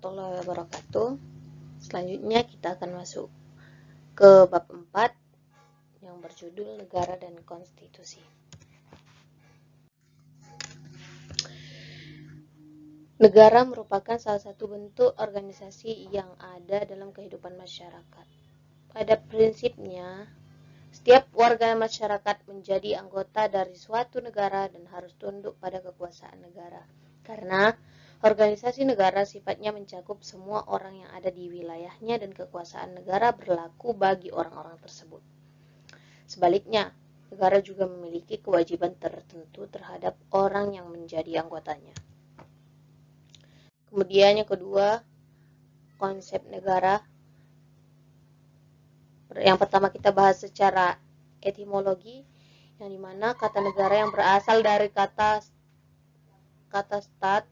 warahmatullahi wabarakatuh. Selanjutnya kita akan masuk ke bab 4 yang berjudul Negara dan Konstitusi. Negara merupakan salah satu bentuk organisasi yang ada dalam kehidupan masyarakat. Pada prinsipnya, setiap warga masyarakat menjadi anggota dari suatu negara dan harus tunduk pada kekuasaan negara. Karena organisasi negara sifatnya mencakup semua orang yang ada di wilayahnya dan kekuasaan negara berlaku bagi orang-orang tersebut. Sebaliknya, negara juga memiliki kewajiban tertentu terhadap orang yang menjadi anggotanya. Kemudian yang kedua, konsep negara. Yang pertama kita bahas secara etimologi, yang dimana kata negara yang berasal dari kata stat,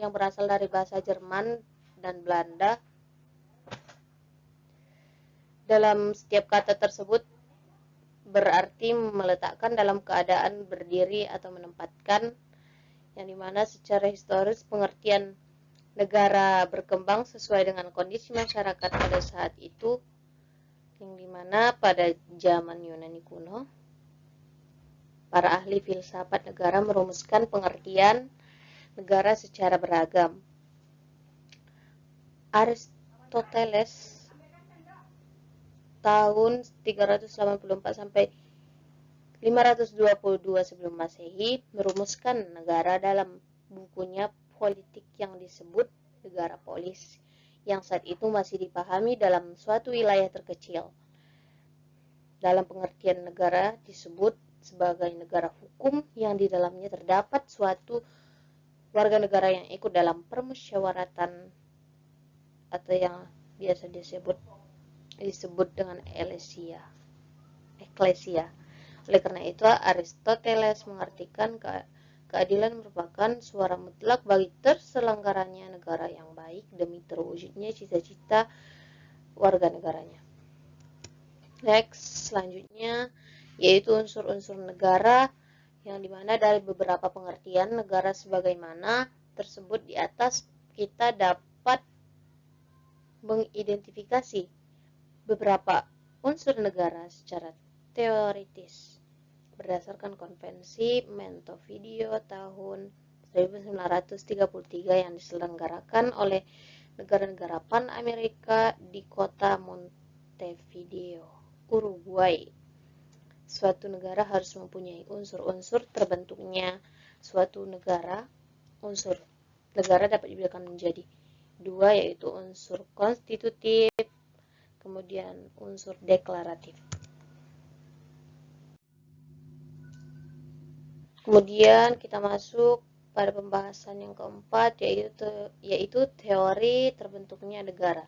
yang berasal dari bahasa Jerman dan Belanda. Dalam setiap kata tersebut berarti meletakkan dalam keadaan berdiri atau menempatkan, yang dimana secara historis pengertian negara berkembang sesuai dengan kondisi masyarakat pada saat itu, yang dimana pada zaman Yunani kuno para ahli filsafat negara merumuskan pengertian negara secara beragam. Aristoteles tahun 384 sampai 522 sebelum Masehi merumuskan negara dalam bukunya Politik yang disebut negara polis, yang saat itu masih dipahami dalam suatu wilayah terkecil. Dalam pengertian negara disebut sebagai negara hukum yang di dalamnya terdapat suatu warga negara yang ikut dalam permusyawaratan atau yang biasa disebut dengan eklesia. Oleh karena itu, Aristoteles mengartikan keadilan merupakan suara mutlak bagi terselenggaranya negara yang baik demi terwujudnya cita-cita warga negaranya. Next, selanjutnya yaitu unsur-unsur negara, yang dimana dari beberapa pengertian negara sebagaimana tersebut di atas kita dapat mengidentifikasi beberapa unsur negara secara teoritis berdasarkan konvensi Montevideo tahun 1933 yang diselenggarakan oleh negara-negara Pan-Amerika di kota Montevideo, Uruguay. Suatu negara harus mempunyai unsur-unsur terbentuknya suatu negara. Unsur negara dapat dibedakan menjadi dua, yaitu unsur konstitutif, kemudian unsur deklaratif. Kemudian kita masuk pada pembahasan yang keempat, yaitu teori terbentuknya negara.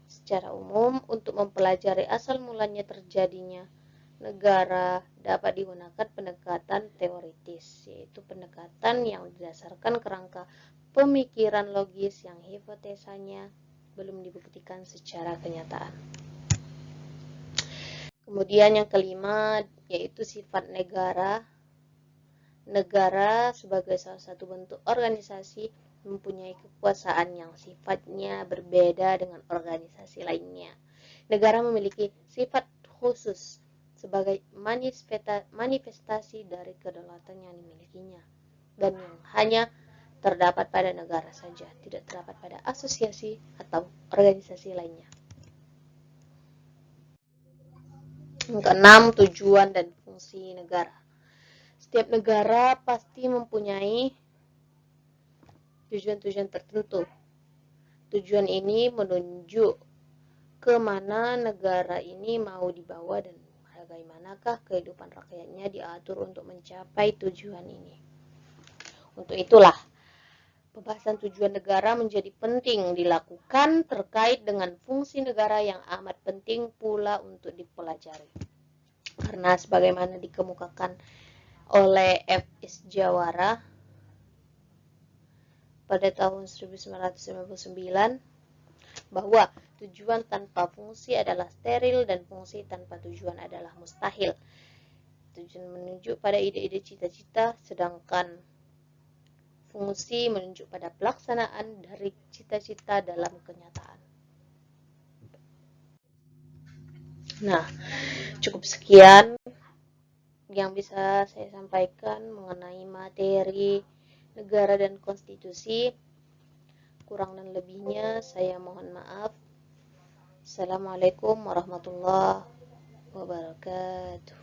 Secara umum, untuk mempelajari asal mulanya terjadinya negara dapat digunakan pendekatan teoritis, yaitu pendekatan yang didasarkan kerangka pemikiran logis yang hipotesanya belum dibuktikan secara kenyataan. Kemudian yang kelima, yaitu sifat negara. Negara sebagai salah satu bentuk organisasi mempunyai kekuasaan yang sifatnya berbeda dengan organisasi lainnya. Negara memiliki sifat khusus sebagai manifestasi dari kedaulatan yang dimilikinya, dan yang hanya terdapat pada negara saja, tidak terdapat pada asosiasi atau organisasi lainnya. Yang keenam, tujuan dan fungsi negara. Setiap negara pasti mempunyai tujuan-tujuan tertentu. Tujuan ini menunjuk ke mana negara ini mau dibawa dan bagaimanakah kehidupan rakyatnya diatur untuk mencapai tujuan ini. Untuk itulah, pembahasan tujuan negara menjadi penting dilakukan terkait dengan fungsi negara yang amat penting pula untuk dipelajari. Karena sebagaimana dikemukakan oleh F.S. Jawara pada tahun 1999, bahwa tujuan tanpa fungsi adalah steril dan fungsi tanpa tujuan adalah mustahil. Tujuan menunjuk pada ide-ide cita-cita, sedangkan fungsi menunjuk pada pelaksanaan dari cita-cita dalam kenyataan. Nah, cukup sekian yang bisa saya sampaikan mengenai materi negara dan konstitusi. Kurang dan lebihnya saya mohon maaf. Assalamualaikum warahmatullahi wabarakatuh.